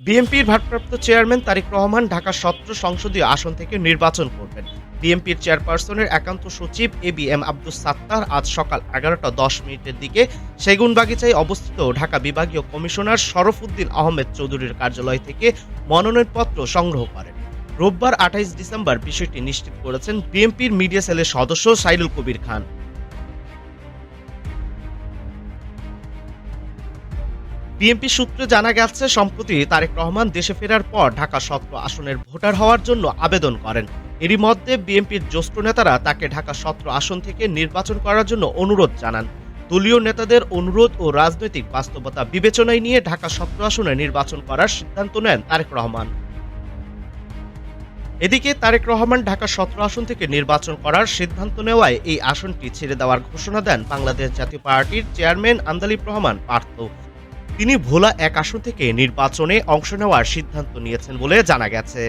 বিএনপির ভারপ্রাপ্ত চেয়ারম্যান তারেক রহমান ঢাকা ১৭ সংসদীয় আসন থেকে নির্বাচন করবেন। বিএনপির চেয়ারপারসনের একান্ত সচিব এবিএম আব্দুস সাত্তার আজ সকাল ১১টা ১০ মিনিটের দিকে সেগুনবাগিচায় অবস্থিত ঢাকা বিভাগীয় কমিশনার শরফুদ্দীন আহমেদ চৌধুরীর কার্যালয় থেকে মনোনয়নপত্র সংগ্রহ করেন। রোববার ২৮ ডিসেম্বর বিষয়টি নিশ্চিত করেছেন বিএনপির মিডিয়া সেলের সদস্য সাইদুল কবির খান। বিএনপি সূত্রে জানা গেছে, সম্প্রতি তারেক রহমান দেশে ফেরার পর ঢাকা ১৭ আসনের ভোটার হওয়ার জন্য আবেদন করেন। এরই মধ্যে বিএনপির জ্যেষ্ঠ নেতারা তাকে ঢাকা ১৭ আসন থেকে নির্বাচন করার জন্য অনুরোধ জানান। দলীয় নেতাদের অনুরোধ ও রাজনৈতিক বাস্তবতা বিবেচনায় নিয়ে ঢাকা ১৭ আসনে নির্বাচন করার সিদ্ধান্ত নেন তারেক রহমান। এদিকে তারেক রহমান ঢাকা ১৭ আসন থেকে নির্বাচন করার সিদ্ধান্ত নেওয়ায় এই আসনটি ছেড়ে দেওয়ার ঘোষণা দেন বাংলাদেশ জাতীয় পার্টির চেয়ারম্যান আন্দালিব রহমান পার্থ। তিনি ভোলা ১ আসন থেকে নির্বাচনে অংশ নেওয়ার সিদ্ধান্ত নিয়েছেন বলে জানা গেছে।